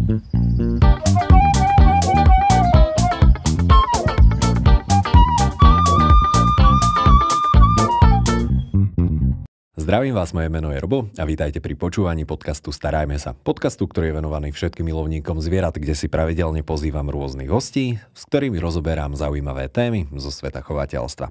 Zdravím vás, moje meno je Robo a vítajte pri počúvaní podcastu Starajme sa. Podcastu, ktorý je venovaný všetkým milovníkom zvierat, kde si pravidelne pozývam rôznych hostí, s ktorými rozoberám zaujímavé témy zo sveta chovateľstva.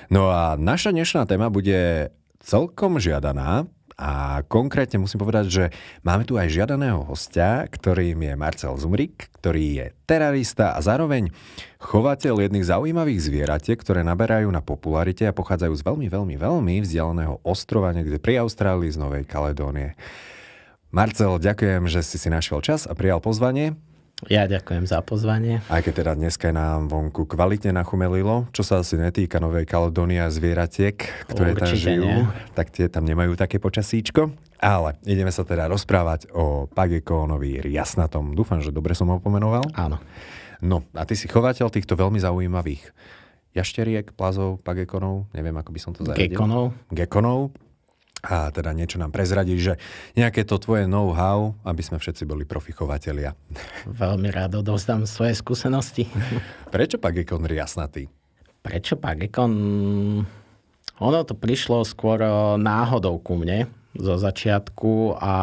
No a naša dnešná téma bude celkom žiadaná a konkrétne musím povedať, že máme tu aj žiadaného hostia, ktorým je Marcel Zumrík, ktorý je terarista a zároveň chovateľ jedných zaujímavých zvieratiek, ktoré naberajú na popularite a pochádzajú z veľmi vzdialeného ostrova niekde pri Austrálii z Novej Kaledónie. Marcel, ďakujem, že si našiel čas a prijal pozvanie. Ja ďakujem za pozvanie. Aj keď teda dneska je nám vonku kvalitne nachumelilo, čo sa asi netýka Novej Kaledónie a zvieratiek, ktoré tam žijú, tak tie tam nemajú také počasíčko. Ale ideme sa teda rozprávať o pagekónovi riasnatom. Dúfam, že dobre som ho pomenoval. Áno. No, a ty si chovateľ týchto veľmi zaujímavých jašteriek, plazov, pagekónov, neviem, ako by som to zaradil. Gekonov. A teda niečo nám prezradí, že nejaké to tvoje know-how, aby sme všetci boli profi chovatelia. Veľmi rád odovzdám svoje skúsenosti. Prečo pagekón riasnatý? Prečo pagekón? Ono to prišlo skôr náhodou ku mne zo začiatku a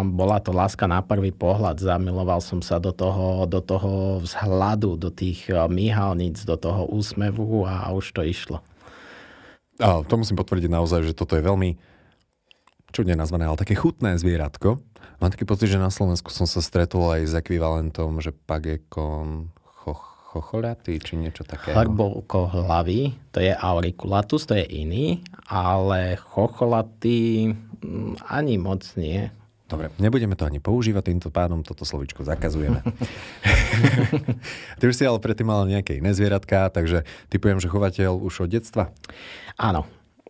bola to láska na prvý pohľad. Zamiloval som sa do toho vzhľadu, do tých míhalníc, do toho úsmevu a už to išlo. A to musím potvrdiť naozaj, že toto je veľmi čudne nazvané, ale také chutné zvieratko. Mám taký pocit, že na Slovensku som sa stretol aj s ekvivalentom, že pagekón chochoľatý, či niečo takého. Hlbokohlavý, to je auriculatus, to je iný, ale chocholatý ani moc nie. Dobre, nebudeme to ani používať, týmto pádom toto slovičko zakazujeme. Ty už si ale predtým mal nejaké iné zvieratka, takže typujem, že chovateľ už od detstva? Áno.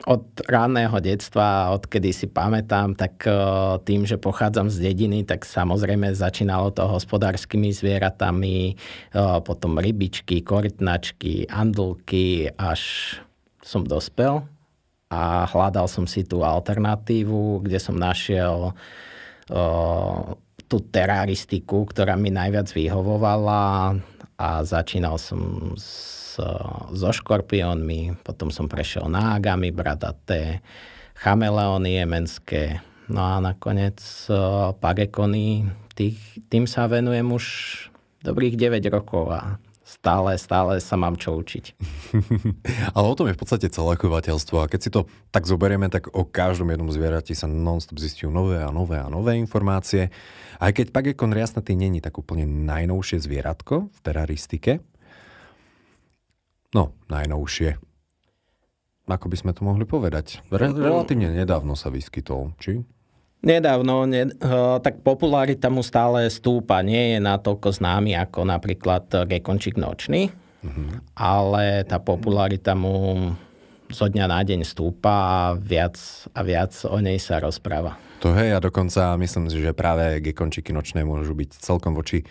Od ranného detstva, odkedy si pamätám, tak tým, že pochádzam z dediny, tak samozrejme začínalo to hospodárskymi zvieratami, potom rybičky, korytnačky, andlky, až som dospel a hľadal som si tú alternatívu, kde som našiel tú teraristiku, ktorá mi najviac vyhovovala a začínal som so škorpiónmi, potom som prešiel na agamy bradaté, chameleóny jemenské, no a nakoniec pagekony, tým sa venujem už dobrých 9 rokov a stále sa mám čo učiť. Ale o tom je v podstate celé chovateľstvo a keď si to tak zoberieme, tak o každom jednom zvierati sa non-stop zistujú nové informácie. Aj keď pagekón riasnatý není tak úplne najnovšie zvieratko v teraristike, no, najnovšie. Ako by sme to mohli povedať? Relatívne nedávno sa vyskytol, či? Nedávno, tak popularita mu stále stúpa. Nie je natoľko známy ako napríklad gekončík nočný, ale tá popularita mu zo dňa na deň stúpa a viac o nej sa rozpráva. To hej, a dokonca myslím si, že práve gekončíky nočné môžu byť celkom voči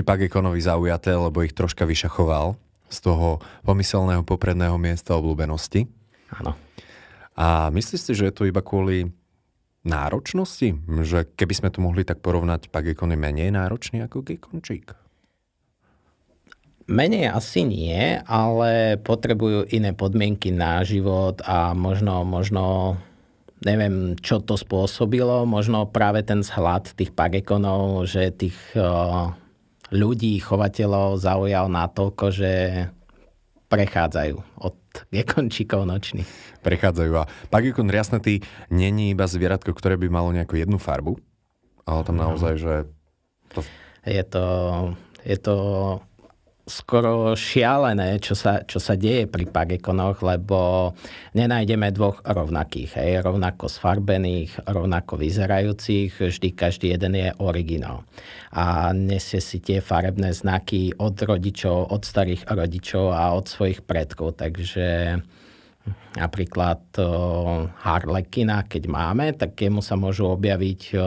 pagekónovi zaujaté, lebo ich troška vyšachoval z toho pomyselného popredného miesta obľúbenosti. Áno. A myslíš si, že je to iba kvôli náročnosti? Že keby sme to mohli tak porovnať, pagekón je menej náročný ako gekončík? Menej asi nie, ale potrebujú iné podmienky na život a možno neviem, čo to spôsobilo, možno práve ten vzhľad tých pagekonov, že tých ľudí, chovateľov zaujal natoľko, že prechádzajú od gekončíkov nočných. Prechádzajú a pagekón riasnatý není iba zvieratko, ktoré by malo nejakú jednu farbu, ale tam naozaj, že to... Je to skoro šialené, čo sa deje pri pagekonoch, lebo nenájdeme dvoch rovnakých, rovnako sfarbených, rovnako vyzerajúcich, vždy každý jeden je originál. A nesie si tie farebné znaky od rodičov, od starých rodičov a od svojich predkov, takže napríklad harlekina, keď máme, tak jemu sa môžu objaviť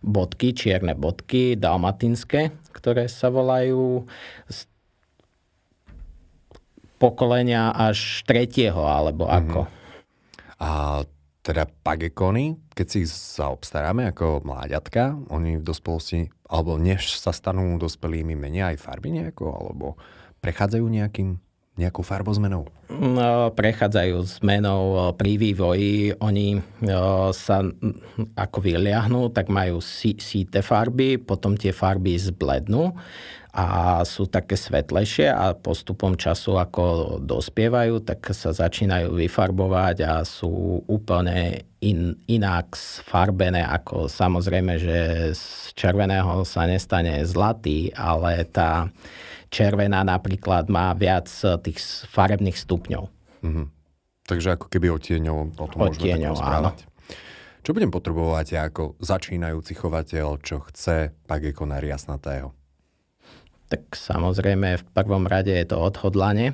bodky, čierne bodky, dalmatinské, ktoré sa volajú z pokolenia až tretieho, alebo ako. A teda pagekony, keď si ich zaobstaráme ako mláďatka, oni v dospelosti, alebo než sa stanú dospelými, menia aj farby nejako, alebo prechádzajú nejakou farbozmenou? Prechádzajú zmenou pri vývoji. Oni sa ako vyliahnú, tak majú síte farby, potom tie farby zblednú a sú také svetlejšie a postupom času, ako dospievajú, tak sa začínajú vyfarbovať a sú úplne inak sfarbené, ako samozrejme, že z červeného sa nestane zlatý, ale tá červená napríklad má viac tých farebných stupňov. Mhm. Takže ako keby odtieňov, o tom môžeme tak rozprávať. Čo budem potrebovať ja ako začínajúci chovateľ, čo chce Pagekona riasnatého? Tak samozrejme v prvom rade je to odhodlanie.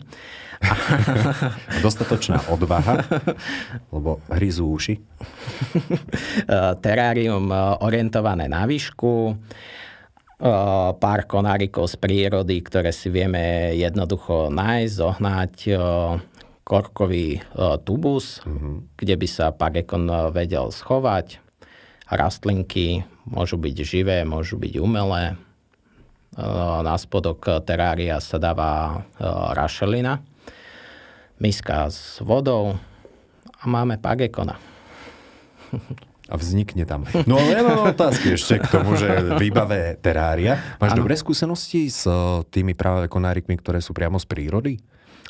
Dostatočná odvaha, lebo hryzú uši. Terárium orientované na výšku, pár konárikov z prírody, ktoré si vieme jednoducho nájsť, zohnať, korkový tubus, kde by sa Pagekon vedel schovať. Rastlinky môžu byť živé, môžu byť umelé. Na spodok terária sa dáva rašelina, miska s vodou a máme Pagekona. A vznikne tam. No ale ja mám otázky ešte k tomu, že výbave terária. Máš dobré skúsenosti s tými práve konárikmi, ktoré sú priamo z prírody?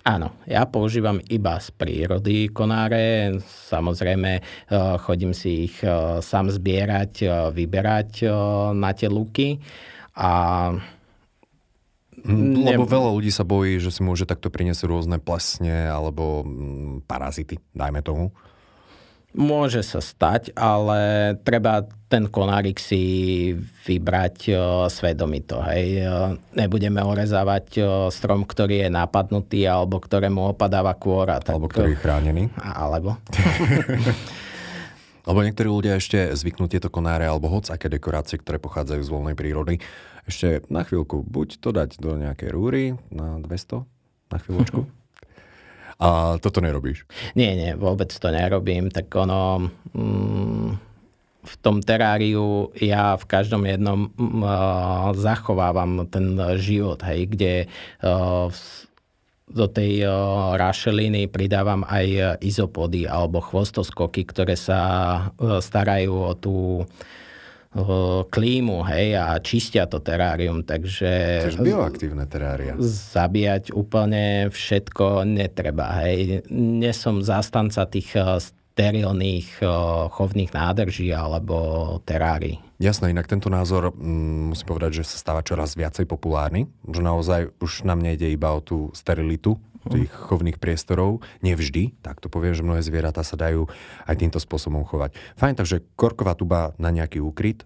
Áno, ja používam iba z prírody konáre. Samozrejme, chodím si ich sám zbierať, vyberať na tie luky. Lebo veľa ľudí sa bojí, že si môže takto priniesť rôzne plesne alebo parazity, dajme tomu. Môže sa stať, ale treba ten konárik si vybrať svedomito. Hej. Nebudeme orezávať strom, ktorý je napadnutý alebo ktorému opadáva kôra. Alebo ktorý je chránený. Alebo. Lebo niektorí ľudia ešte zvyknú tieto konáre alebo hocaké dekorácie, ktoré pochádzajú z voľnej prírody, ešte na chvíľku buď to dať do nejakej rúry na 200 na chvíľočku. A toto nerobíš? Nie, vôbec to nerobím. Tak ono v tom teráriu ja v každom jednom zachovávam ten život, hej, kde do tej rašeliny pridávam aj izopody alebo chvostoskoky, ktoré sa starajú o tú klímu, hej, a čistia to terárium, takže bioaktívne terária. Zabíjať úplne všetko netreba, hej. Nie som zástanca tých sterilných chovných nádrží alebo terárií. Jasné, inak tento názor musím povedať, že sa stáva čoraz viacej populárny, že naozaj už nám nejde iba o tú sterilitu tých chovných priestorov. Nevždy, tak to poviem, že mnohé zvieratá sa dajú aj týmto spôsobom chovať. Fajn, takže korková tuba na nejaký úkryt.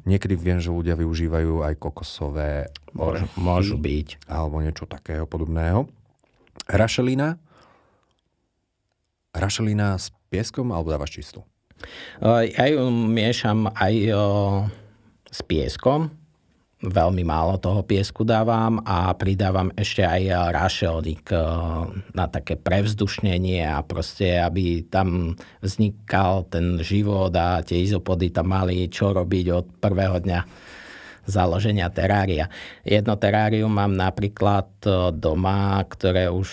Niekedy viem, že ľudia využívajú aj kokosové orechy. Môžu byť. Alebo niečo takého podobného. Rašelina s pieskom alebo dávaš čistú? Ja ju miešam aj s pieskom. Veľmi málo toho piesku dávam a pridávam ešte aj rašelník na také prevzdušnenie a proste, aby tam vznikal ten život a tie izopody tam mali čo robiť od prvého dňa založenia terária. Jedno terárium mám napríklad doma, ktoré už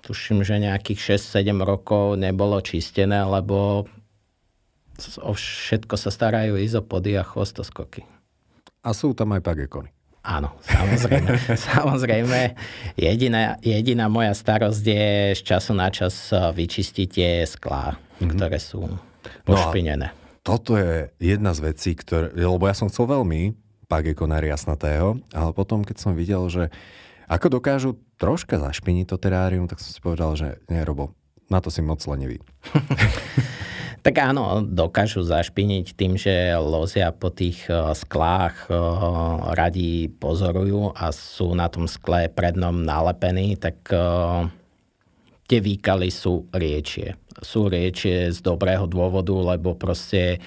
tuším, že nejakých 6-7 rokov nebolo čistené, lebo o všetko sa starajú izopody a chvostoskoky. A sú tam aj Pagekony. Áno, samozrejme. Samozrejme. Jediná moja starosť je z času na čas vyčistiť tie sklá, ktoré sú pošpinené. No toto je jedna z vecí, lebo ja som chcel veľmi Pagekona riasnatého, ale potom, keď som videl, že ako dokážu troška zašpiniť to terárium, tak som si povedal, že nie, Robo, na to si moc lenivý. Tak áno, dokážu zašpiniť tým, že lozia po tých sklách, radi pozorujú a sú na tom skle prednom nalepení, tak tie výkaly sú riečie. Sú riečie z dobrého dôvodu, lebo proste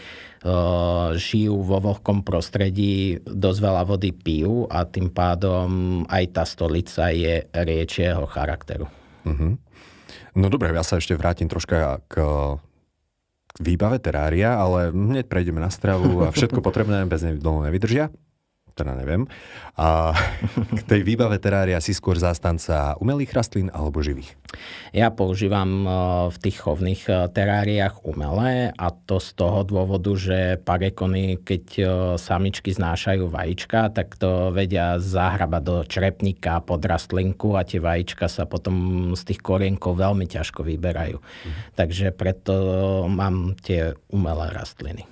žijú vo vlhkom prostredí, dosť veľa vody pijú a tým pádom aj tá stolica je riečieho charakteru. No dobre, ja sa ešte vrátim troška k výbave terária, ale hneď prejdeme na stravu a všetko potrebné bez nej dlho nevydržia. teda neviem. A k tej výbave terária si skôr zástanca umelých rastlín alebo živých? Ja používam v tých chovných teráriách umelé a to z toho dôvodu, že pagekony, keď samičky znášajú vajíčka, tak to vedia zahrabať do črepníka pod rastlinku a tie vajíčka sa potom z tých korienkov veľmi ťažko vyberajú. Takže preto mám tie umelé rastliny.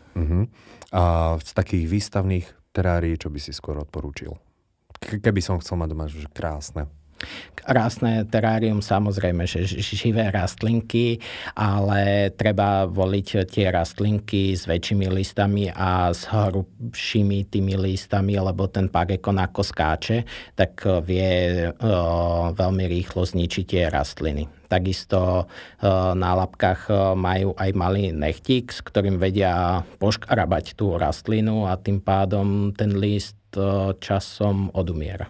A z takých výstavných terárií, čo by si skôr odporúčil? Keby som chcel mať doma, že krásne. Krásne terárium, samozrejme, že živé rastlinky, ale treba voliť tie rastlinky s väčšími listami a s hrubšími tými listami, lebo ten pagekon ako skáče, tak vie veľmi rýchlo zničiť tie rastliny. Takisto na labkách majú aj malý nechtík, s ktorým vedia poškrabať tú rastlinu a tým pádom ten list časom odumiera.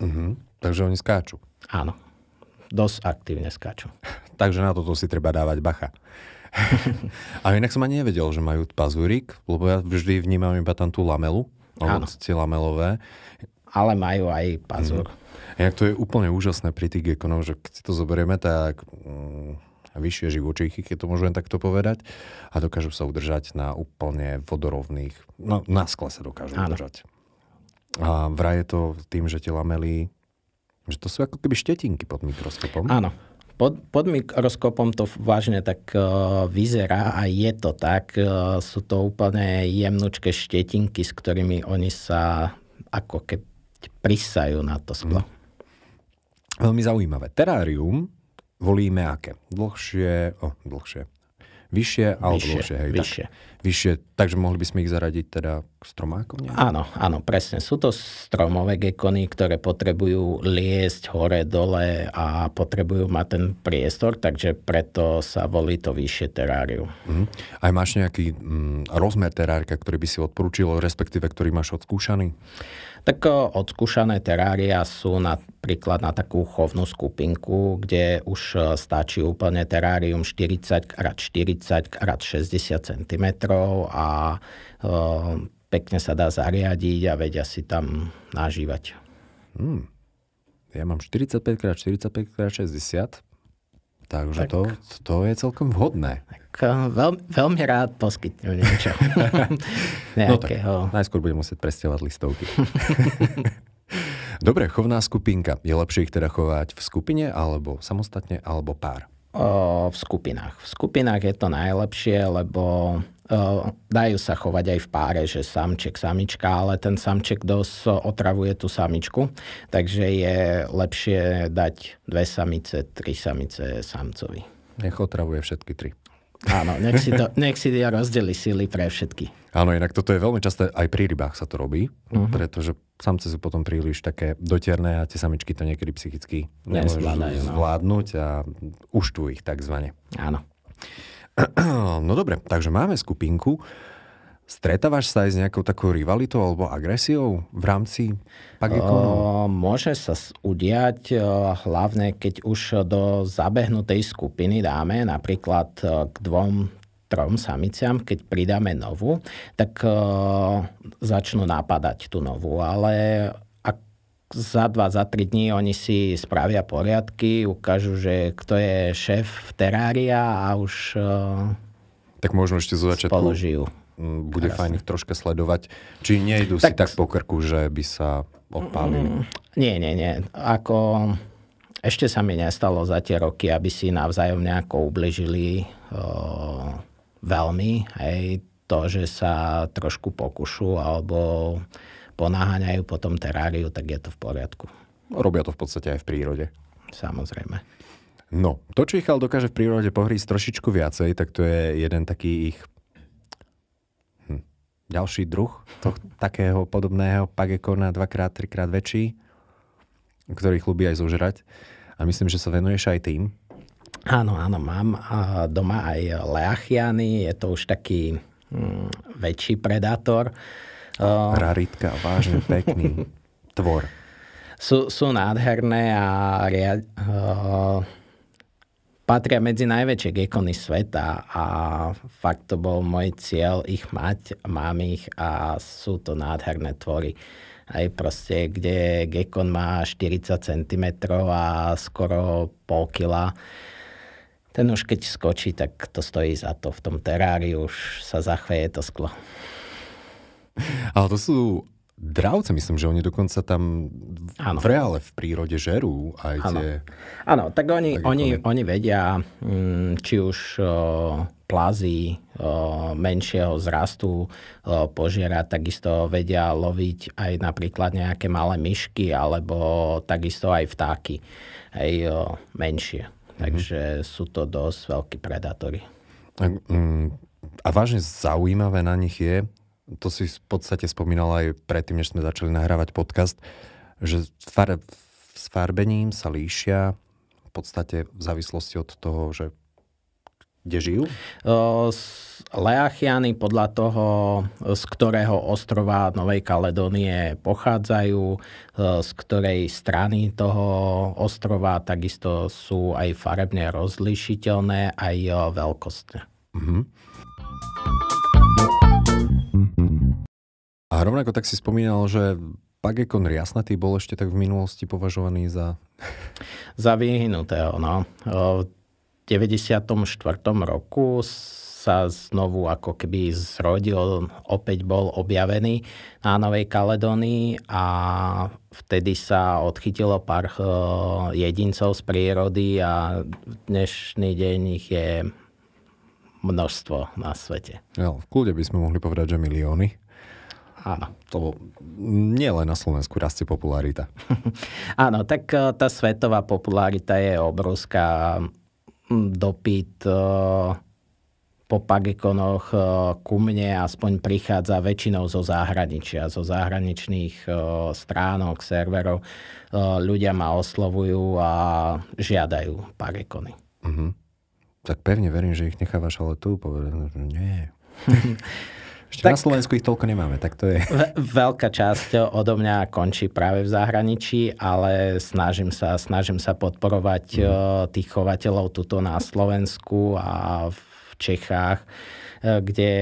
Takže oni skáču. Áno, dosť aktívne skáču. Takže na toto si treba dávať bacha. A inak som ani nevedel, že majú pazúrik, lebo ja vždy vnímam iba tam tú lamelu, alebo tie lamelové. Ale majú aj pazúr. Inak to je úplne úžasné pri tých gekonoch, že keď si to zoberieme, tak vyššie živočíchy, keď to môžem takto povedať, a dokážu sa udržať na úplne vodorovných, no na skle sa dokážu udržať. A vraj je to tým, že tie lamely, že to sú ako keby štetinky pod mikroskopom. Áno. Pod mikroskopom to vážne tak vyzerá a je to tak. Sú to úplne jemnučké štetinky, s ktorými oni sa ako keby prisajú na to sklo. Veľmi zaujímavé. Terárium volíme aké? Dlhšie. Vyššie alebo dlhšie? Hej, vyššie. Vyššie, takže mohli by sme ich zaradiť teda k stromákom? Nie? Áno, presne. Sú to stromové gekony, ktoré potrebujú liesť hore, dole a potrebujú mať ten priestor, takže preto sa volí to vyššie terárium. Aj máš nejaký rozmer terárika, ktorý by si odporúčil, respektíve ktorý máš odskúšaný? Tak odskúšané terária sú napríklad na takú chovnú skupinku, kde už stačí úplne terárium 40x40x60 cm a pekne sa dá zariadiť a vedia si tam nažívať. Ja mám 45x45x60, takže to je celkom vhodné. Veľmi rád poskytnem niečo. No tak, najskôr budem musieť presťahovať listovky. Dobre, chovná skupinka. Je lepšie ich teda chovať v skupine, alebo samostatne, alebo pár? V skupinách. V skupinách je to najlepšie, lebo dajú sa chovať aj v páre, že samček, samička, ale ten samček dosť otravuje tú samičku, takže je lepšie dať 2 samice, 3 samice samcovi. Nech otravuje všetky 3. Áno, nech si rozdeli síly pre všetky. Áno, inak toto je veľmi časté, aj pri rybách sa to robí, pretože samce sú potom príliš také doterné a tie samičky to niekedy psychicky nemôžu zvládnuť a uštú ich takzvané. Áno. No dobre, takže máme skupinku. Stretávaš sa aj s nejakou takou rivalitou alebo agresiou v rámci pagekonov? Môže sa udiať, hlavne keď už do zabehnutej skupiny dáme napríklad k 2-3 samiciam, keď pridáme novú, tak začnú napadať tú novú, ale za 2-3 dní oni si spravia poriadky, ukážu, že kto je šéf terária a už tak možno ešte zo začiatku spolužijú. Bude fajn ich troška sledovať. Či nejdu si tak po krku, že by sa odpálili? Nie. Ešte sa mi nestalo za tie roky, aby si navzájom nejako ubližili veľmi. Hej, to, že sa trošku pokušu alebo ponáhaňajú po tom teráriu, tak je to v poriadku. Robia to v podstate aj v prírode. Samozrejme. No, to, čo ich ale dokáže v prírode pohrísť trošičku viacej, tak to je jeden taký ich ďalší druh takého podobného pagekona 2x, 3x väčší, ktorý chlubí aj zožrať. A myslím, že sa venuješ aj tým. Áno, mám doma aj leachiany. Je to už taký väčší predátor. Raritka, vážne pekný tvor. Sú nádherné a patria medzi najväčšie gekony sveta a fakt to bol môj cieľ ich mať, mám ich a sú to nádherné tvory. Aj proste, kde gekon má 40 cm a skoro pol kila. Ten už keď skočí, tak to stojí za to. V tom teráriu už sa zachveje to sklo. Ale to sú dravce, myslím, že oni dokonca tam v reále v prírode žerú aj tie... Áno, tak oni vedia, či už plazy menšieho zrastu požiera, takisto vedia loviť aj napríklad nejaké malé myšky, alebo takisto aj vtáky, aj menšie. Takže sú to dosť veľkí predátori. A vážne zaujímavé na nich je, to si v podstate spomínal aj predtým, než sme začali nahrávať podcast, že s farbením sa líšia v podstate v závislosti od toho, že kde žijú? Leachiany podľa toho, z ktorého ostrova Novej Kaledónie pochádzajú, z ktorej strany toho ostrova, takisto sú aj farebne rozlišiteľné, aj veľkostne. A rovnako tak si spomínal, že pagekon riasnatý bol ešte tak v minulosti považovaný za... Za vyhnutého, no. V 94. roku sa znovu ako keby zrodil, opäť bol objavený na Novej Kaledónii a vtedy sa odchytilo pár jedincov z prírody a dnešný deň ich je množstvo na svete. Ja, v kľude by sme mohli povedať, že milióny. Áno. To nie len na Slovensku rastie popularita. Áno, tak tá svetová popularita je obrovská. Dopyt po pagekonoch ku mne aspoň prichádza väčšinou zo zahraničia, zo zahraničných stránok, serverov. Ľudia ma oslovujú a žiadajú pagekony. Tak pevne verím, že ich nechávaš ale tu povedať, že nie. Ešte tak, na Slovensku ich toľko nemáme, tak to je... Veľká časť odo mňa končí práve v zahraničí, ale snažím sa podporovať tých chovateľov tuto na Slovensku a v Čechách, kde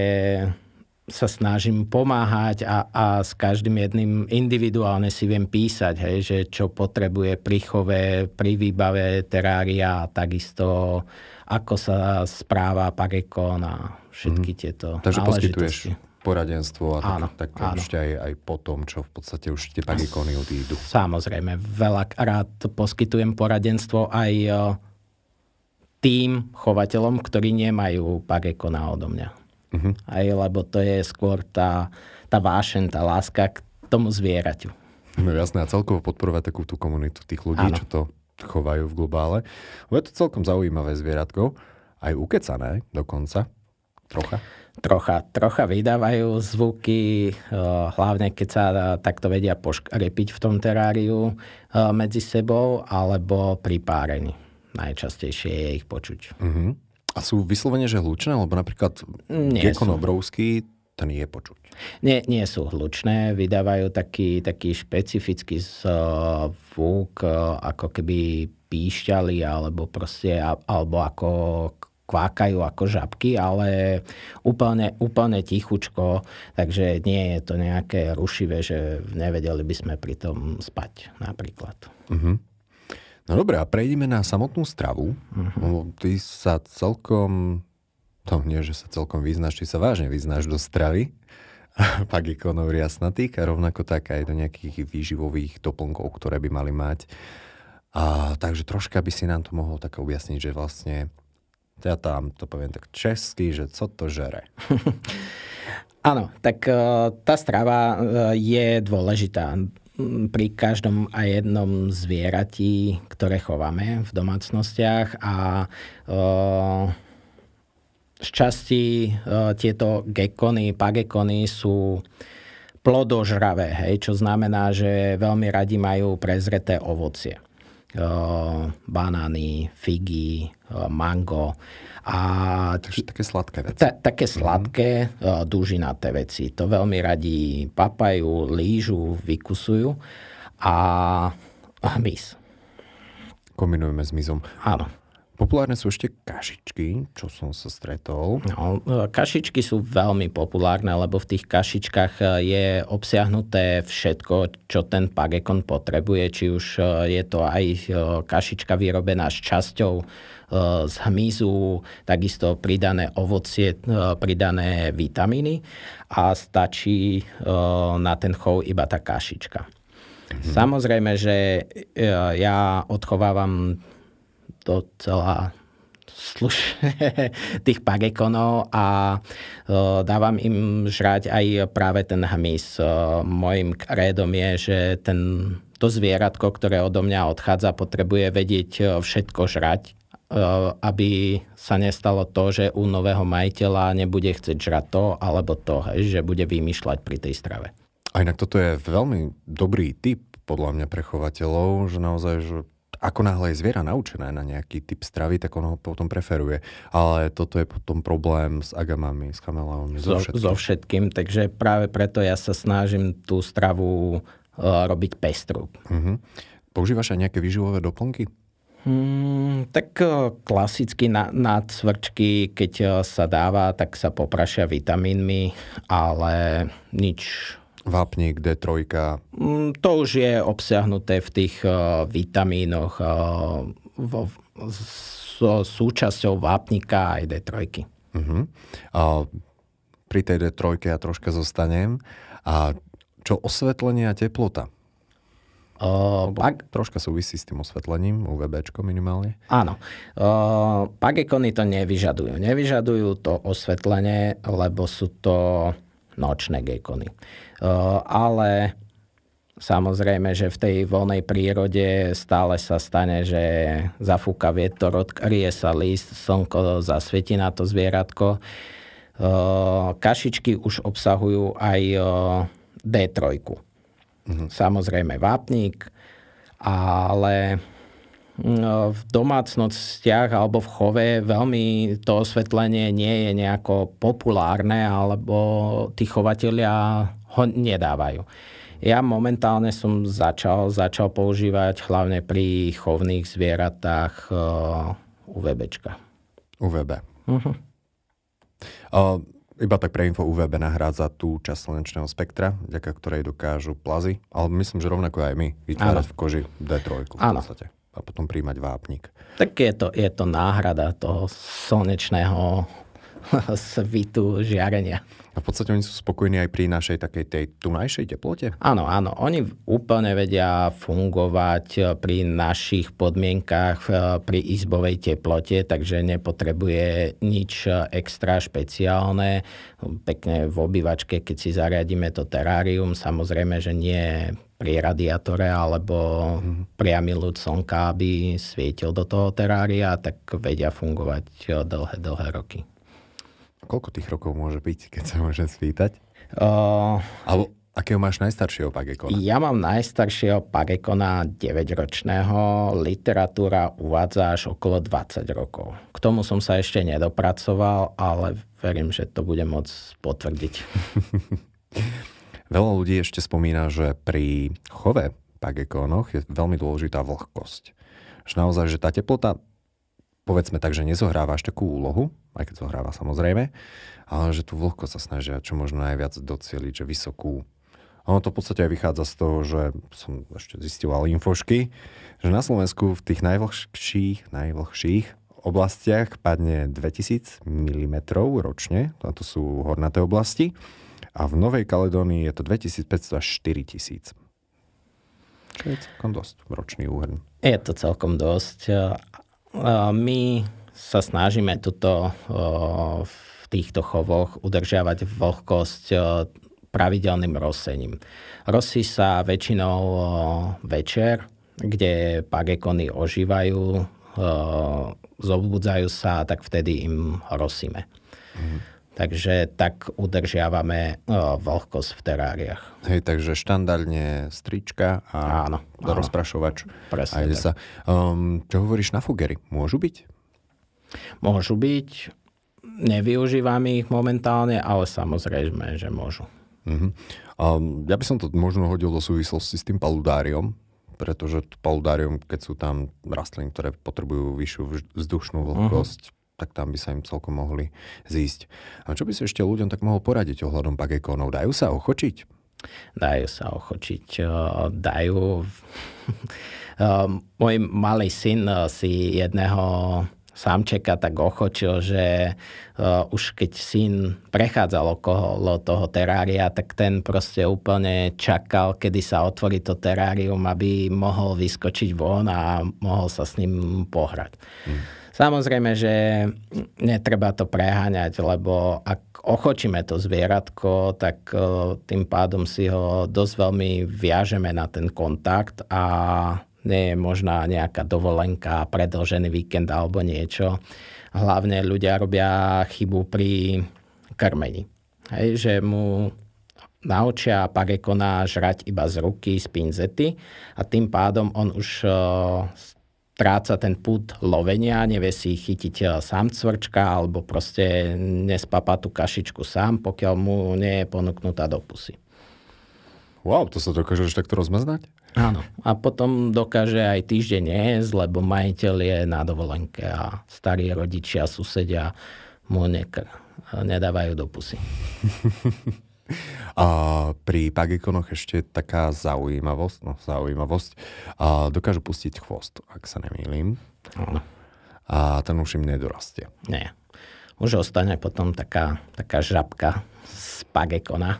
sa snažím pomáhať a s každým jedným individuálne si viem písať, hej, že čo potrebuje pri chove, pri výbave terária a takisto ako sa správa pagekon a všetky tieto Takže náležitosti. poskytuješ poradenstvo a tak ešte aj po tom, čo v podstate už tie pagekony odídu. Samozrejme, veľakrát poskytujem poradenstvo aj tým chovateľom, ktorí nemajú pagekona odo mňa. Aj lebo to je skôr tá vášeň, tá láska k tomu zvieraťu. No jasné, a celkovo podporovať takú tú komunitu tých ľudí, čo to chovajú v globále. Je to celkom zaujímavé zvieratko. Aj ukecané dokonca. Trocha vydávajú zvuky, hlavne keď sa takto vedia poškrepiť v tom teráriu medzi sebou, alebo pri párení. Najčastejšie je ich počuť. A sú vyslovene, že hlučné? Lebo napríklad gekon obrovský, ten je počuť. Nie sú hlučné, vydávajú taký špecifický zvuk, ako keby píšťali, alebo ako kvákajú ako žabky, ale úplne tichučko, takže nie je to nejaké rušivé, že nevedeli by sme pri tom spať napríklad. No dobré, a prejdeme na samotnú stravu. Ty sa celkom, to nie, že sa celkom vyznáš, ty sa vážne vyznáš do stravy pagekonov riasnatých a rovnako tak aj do nejakých výživových doplnkov, ktoré by mali mať. Takže troška by si nám to mohol tak objasniť, že vlastne ja tam to poviem tak česky, že co to žere. Áno, tak tá strava je dôležitá pri každom a jednom zvierati, ktoré chováme v domácnostiach a šťastí tieto gekony, pagekony sú plodožravé, čo znamená, že veľmi radi majú prezreté ovocie. Banány, figy, mango. Takže také sladké veci. Také sladké, dužinaté veci. To veľmi radi papajú, lížu, vykusujú. A hmyz. Kombinujeme s hmyzom. Áno. Populárne sú ešte kašičky, čo som sa stretol. No, kašičky sú veľmi populárne, lebo v tých kašičkách je obsiahnuté všetko, čo ten pagekon potrebuje. Či už je to aj kašička vyrobená s časťou z hmyzu, takisto pridané ovocie, pridané vitamíny a stačí na ten chov iba tá kašička. Samozrejme, že ja odchovávam docela slušne tých pagekonov a dávam im žrať aj práve ten hmyz. Mojím krédom je, že to zvieratko, ktoré odo mňa odchádza, potrebuje vedieť všetko žrať, aby sa nestalo to, že u nového majiteľa nebude chcieť žrať to alebo to, že bude vymýšľať pri tej strave. A inak toto je veľmi dobrý tip podľa mňa pre chovateľov, že naozaj, že ako náhle je zviera naučené na nejaký typ stravy, tak ono ho potom preferuje. Ale toto je potom problém s agamami, s chameleónmi, so všetkým. Takže práve preto ja sa snažím tú stravu robiť pestrú. Používaš aj nejaké výživové doplnky? Tak klasicky na cvrčky, keď sa dáva, tak sa poprašia vitamínmi, ale nič. Vápnik, D3. To už je obsiahnuté v tých vitamínoch so súčasťou vápnika aj D3. A pri tej D3 ja troška zostanem. A čo osvetlenie a teplota? Troška súvisí s tým osvetlením, UVBčko minimálne. Áno. Pagekony to nevyžadujú. Nevyžadujú to osvetlenie, lebo sú to nočné gekony. Ale samozrejme, že v tej voľnej prírode stále sa stane, že zafúka vietor, odkryje sa list, slnko zasvieti na to zvieratko. Kašičky už obsahujú aj D3. Samozrejme vápnik, ale v domácnostiach alebo v chove veľmi to osvetlenie nie je nejako populárne, alebo tí chovatelia ho nedávajú. Ja momentálne som začal používať hlavne pri chovných zvieratách UVBčka. UVB. Iba tak pre info, UVB nahrádza tú časť slnečného spektra, vďaka ktorej dokážu plazy, ale myslím, že rovnako aj my vytvárať v koži D3 v podstate. A potom príjmať vápnik. Tak je to náhrada toho slnečného svitu žiarenia. A v podstate oni sú spokojní aj pri našej takej tej tunajšej teplote? Áno. Oni úplne vedia fungovať pri našich podmienkach pri izbovej teplote, takže nepotrebuje nič extra špeciálne. Pekne v obývačke, keď si zariadíme to terárium, samozrejme, že nie pri radiátore alebo priamy ľud slnka, aby svietil do toho terária, tak vedia fungovať dlhé roky. Koľko tých rokov môže byť, keď sa môžem spýtať? Alebo akého máš najstaršieho pagekona? Ja mám najstaršieho pagekona 9-ročného. Literatúra uvádza až okolo 20 rokov. K tomu som sa ešte nedopracoval, ale verím, že to bude môcť potvrdiť. Veľa ľudí ešte spomína, že pri chove pagekónoch je veľmi dôležitá vlhkosť. Že naozaj, že tá teplota, povedzme tak, že nezohráva až takú úlohu, aj keď zohráva samozrejme, ale že tú vlhkosť sa snažia čo možno najviac docieliť, že vysokú. Ono to v podstate aj vychádza z toho, že som ešte zistoval infošky, že na Slovensku v tých najvlhších oblastiach padne 2000 mm ročne, a to sú hornaté oblasti. A v Novej Kaledónii je to 2500 až 4000. To je celkom dosť ročný úhrn. Je to celkom dosť. My sa snažíme v týchto chovoch udržiavať vlhkosť pravidelným rosením. Rosí sa väčšinou večer, kde pagekony ožívajú, zobudzajú sa, tak vtedy im rosíme. Takže tak udržiavame vlhkosť v teráriách. Hej, takže štandardne strička a áno. Rozprašovač. Presne tak. Čo hovoríš na fugery? Môžu byť? Môžu byť. Nevyužívam ich momentálne, ale samozrejme, že môžu. Ja by som to možno hodil do súvislosti s tým paludáriom. pretože paludarium, keď sú tam rastliny, ktoré potrebujú vyššiu vzdušnú vlhkosť, tak tam by sa im celkom mohli zísť. A čo by si ešte ľuďom tak mohol poradiť ohľadom pagekónov? Dajú sa ochočiť? Dajú sa ochočiť. Dajú. Môj malý syn si jedného samčeka tak ochočil, že už keď syn prechádzal okolo toho terária, tak ten proste úplne čakal, kedy sa otvorí to terárium, aby mohol vyskočiť von a mohol sa s ním pohrať. Samozrejme, že netreba to preháňať, lebo ak ochočíme to zvieratko, tak tým pádom si ho dosť veľmi viažeme na ten kontakt a nie je možná nejaká dovolenka, predĺžený víkend alebo niečo. Hlavne ľudia robia chybu pri krmení. Hej, že mu naučia pagekona žrať iba z ruky, z pinzety a tým pádom on už stráca ten pud lovenia, nevie si chytiť sám cvrčka alebo proste nespapá tú kašičku sám, pokiaľ mu nie je ponúknutá do pusy. Wow, to sa dokážeš takto rozmaznať? Áno. A potom dokáže aj týždeň nejesť, lebo majiteľ je na dovolenke a starí rodičia, susedia mu nedávajú do pusy. A pri pagekonoch ešte taká zaujímavosť. Dokážu pustiť chvost, ak sa nemýlim. Áno. A ten už im nedorastie. Nie. Už ostane potom taká žabka z pagekona.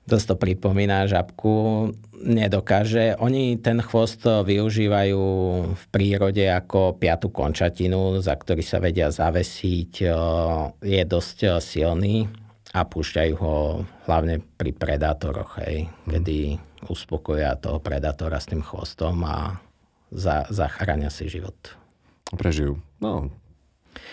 Dosť to pripomína žabku. Nedokáže. Oni ten chvost využívajú v prírode ako piatu končatinu, za ktorý sa vedia zavesiť. Je dosť silný a púšťajú ho hlavne pri predátoroch, kedy uspokoja toho predátora s tým chvostom a zachránia si život. Prežijú. No.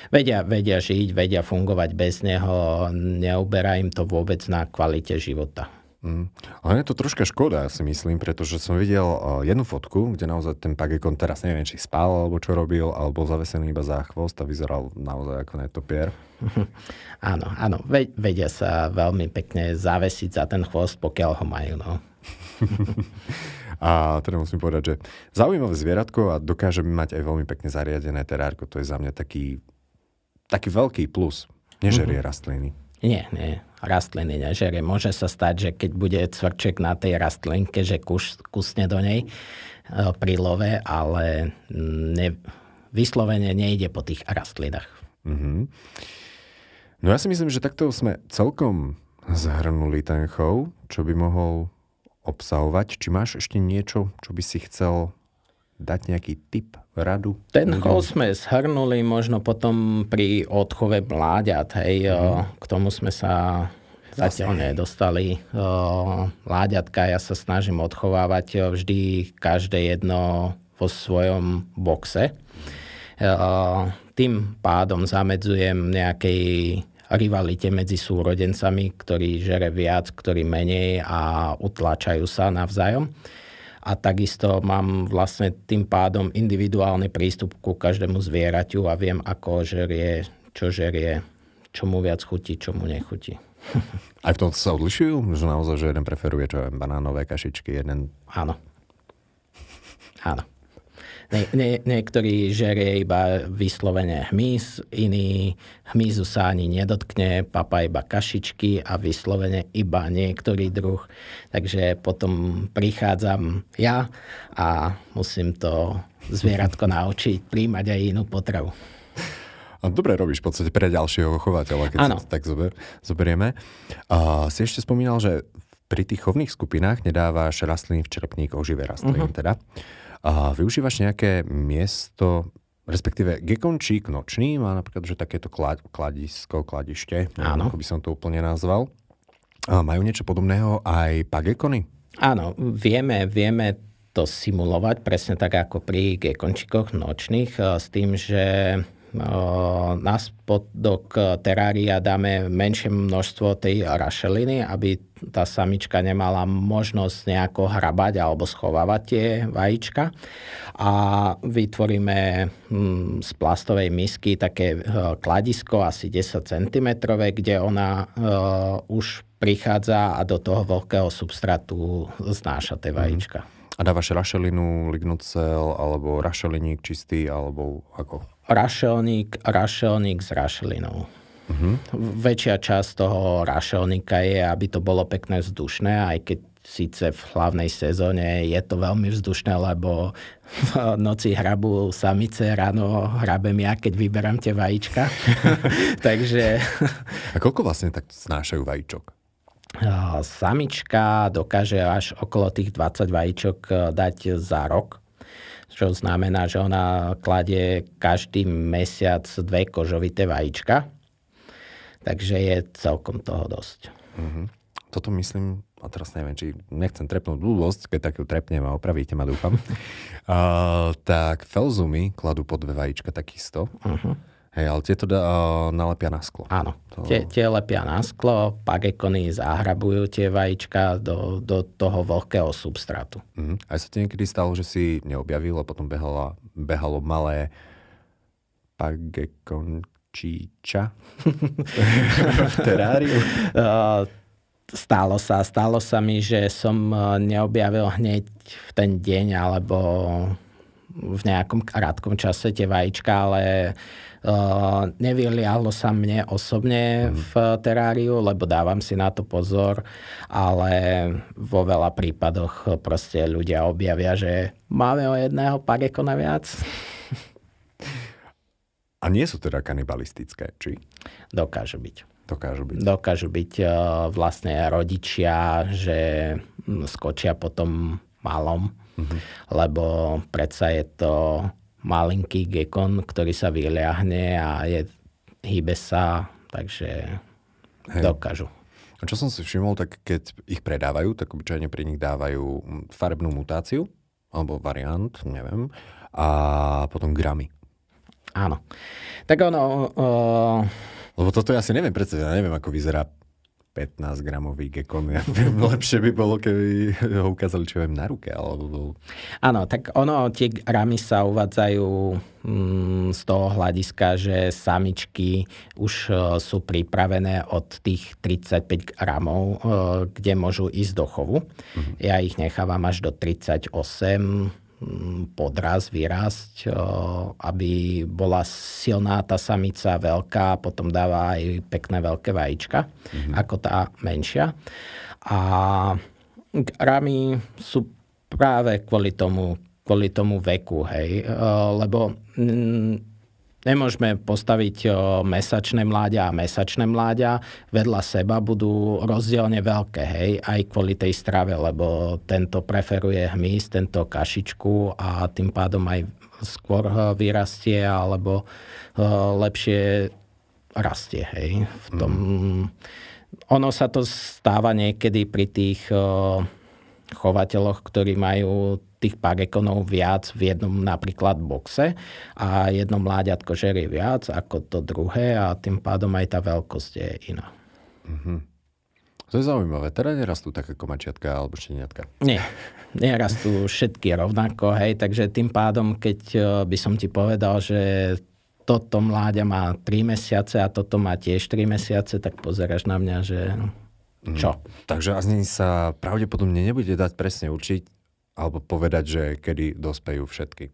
Vedia žiť, vedia fungovať bez neho, neuberá im to vôbec na kvalite života. Ale je to troška škoda, ja si myslím, pretože som videl jednu fotku, kde naozaj ten pagekon teraz neviem, či spal, alebo čo robil, alebo zavesený iba za chvost a vyzeral naozaj ako netopier. Áno, vedia sa veľmi pekne zavesiť za ten chvost, pokiaľ ho majú, no. A teda musím povedať, že zaujímavé zvieratko a dokáže mať aj veľmi pekne zariadené terárko, to je za mňa taký veľký plus. Nežerie rastliny. Nie. Rastliny nežerie. Môže sa stať, že keď bude cvrček na tej rastlinke, že kusne do nej pri love, ale vyslovene nejde po tých rastlinách. No ja si myslím, že takto sme celkom zhrnuli ten chov, čo by mohol obsahovať. Či máš ešte niečo, čo by si chcel dať nejaký tip, radu? Ten chov sme zhrnuli možno potom pri odchove mláďat. K tomu sme sa zatiaľ nedostali. Mláďatka ja sa snažím odchovávať vždy každé jedno vo svojom boxe. Tým pádom zamedzujem nejakej rivalite medzi súrodencami, ktorí žere viac, ktorí menej a utláčajú sa navzájom. A takisto mám vlastne tým pádom individuálny prístup ku každému zvieraťu a viem, ako žerie, čo mu viac chutí, čo mu nechutí. Aj v tom sa odlišujú? Že naozaj, že jeden preferuje banánové kašičky, jeden... Áno. Niektorý žerie iba vyslovene hmyz, iný hmyzu sa ani nedotkne, papá iba kašičky a vyslovene iba niektorý druh. Takže potom prichádzam ja a musím to zvieratko naučiť príjmať aj inú potravu. Dobre robíš v podstate pre ďalšieho chovateľa, keď sa tak zoberieme. Si ešte spomínal, že pri tých chovných skupinách nedávaš rastliny v črepníkoch, živé rastliny teda. A využívaš nejaké miesto, respektíve gekončík nočný, má napríklad, že takéto kladište, ako by som to úplne nazval. A majú niečo podobného aj pagekony? Áno, vieme to simulovať, presne tak ako pri gekončíkoch nočných, s tým, že na spodok terária dáme menšie množstvo tej rašeliny, aby tá samička nemala možnosť nejako hrabať alebo schovávať tie vajíčka. A vytvoríme z plastovej misky také kladisko asi 10 cm, kde ona už prichádza a do toho veľkého substrátu znáša tie vajíčka. A dávaš rašelinu, lignocel, alebo rašeliník čistý, alebo ako? Rašelník s rašelinou. Väčšia časť toho rašelníka je, aby to bolo pekné vzdušné, aj keď síce v hlavnej sezóne je to veľmi vzdušné, lebo v noci hrabú samice, ráno hrabem ja, keď vyberám tie vajíčka. Takže... A koľko vlastne tak snášajú vajíčok? Samička dokáže až okolo tých 20 vajíčok dať za rok, čo znamená, že ona kladie každý mesiac 2 kožovité vajíčka. Takže je celkom toho dosť. Toto myslím, a teraz neviem, či nechcem trepnúť blbosť, keď takú trepnem a opravíte ma, dúfam. Tak felzumy kladú po 2 vajíčka takisto. Hej, ale tieto nalepia na sklo. Áno, tie lepia na sklo, pagekony zahrabujú tie vajíčka do toho vlhkého substrátu. Aj sa ti niekedy stalo, že si neobjavil a potom behalo malé pagekon... v teráriu? Stalo sa mi, že som neobjavil hneď v ten deň alebo v nejakom krátkom čase tie vajíčka, ale nevyliahlo sa mne osobne v teráriu, lebo dávam si na to pozor, ale vo veľa prípadoch proste ľudia objavia, že máme o jedného pagekona viac. A nie sú teda kanibalistické, či? Dokážu byť. Dokážu byť vlastne rodičia, že skočia po tom malom, lebo predsa je to malinký gekon, ktorý sa vyliahne a hýbe sa, takže dokážu. A čo som si všimol, tak keď ich predávajú, tak obyčajne pri nich dávajú farebnú mutáciu, alebo variant, neviem, a potom gramy. Áno. Tak ono... Lebo toto ja si neviem predstaviť, ja neviem, ako vyzerá 15-gramový gekon. Ja viem, lepšie by bolo, keby ho ukázali, čo viem, na ruke. Alebo... Áno, tak tie gramy sa uvádzajú z toho hľadiska, že samičky už sú pripravené od tých 35 gramov, kde môžu ísť do chovu. Ja ich nechávam až do 38 podraz vyrásť, aby bola silná tá samica veľká, potom dáva aj pekné veľké vajíčka, ako tá menšia. A gramy sú práve kvôli tomu veku, hej, lebo nemôžeme postaviť mesačné mláďa a mesačné mláďa vedľa seba, budú rozdielne veľké, hej, aj kvôli tej strave, lebo tento preferuje hmyz, tento kašičku a tým pádom aj skôr vyrastie alebo lepšie rastie, hej. Ono sa to stáva niekedy pri tých chovateľoch, ktorí majú tých pagekonov viac v jednom napríklad boxe a jedno mláďatko žerie viac ako to druhé a tým pádom aj tá veľkosť je iná. To je zaujímavé. Teda nerastú také komačiatka alebo šteniatka? Nie, nerastú všetky rovnako, hej, takže tým pádom, keď by som ti povedal, že toto mláďa má 3 mesiace a toto má tiež 3 mesiace, tak pozeráš na mňa, že čo? Takže ani sa pravdepodobne nebude dať presne určiť alebo povedať, že kedy dospejú všetky.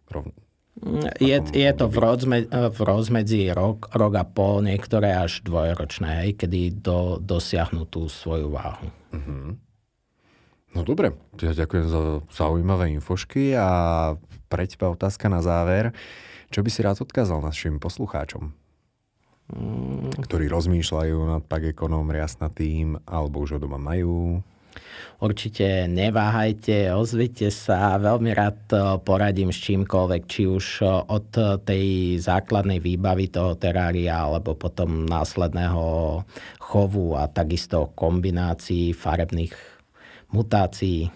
Je to v rozmedzi rok a pol, niektoré až 2-ročné, hej, kedy dosiahnu tú svoju váhu. No dobre, ja ďakujem za zaujímavé infošky a pre teba otázka na záver. Čo by si rád odkázal našim poslucháčom, ktorí rozmýšľajú nad pagekonom riasnatým alebo už ho doma majú? Určite neváhajte, ozvite sa, veľmi rád poradím s čímkoľvek, či už od tej základnej výbavy toho terária, alebo potom následného chovu a takisto kombinácií farebných mutácií.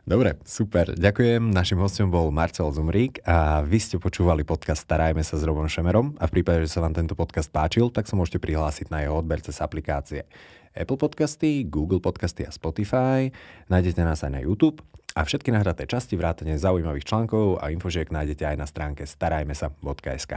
Dobre, super. Ďakujem. Našim hostom bol Marcel Zumrík a vy ste počúvali podcast Starajme sa s Robom Šemerom a v prípade, že sa vám tento podcast páčil, tak sa môžete prihlásiť na jeho odber cez aplikácie Apple Podcasty, Google Podcasty a Spotify. Nájdete nás aj na YouTube a všetky nahraté časti vrátane zaujímavých článkov a infožiek nájdete aj na stránke starajmesa.sk.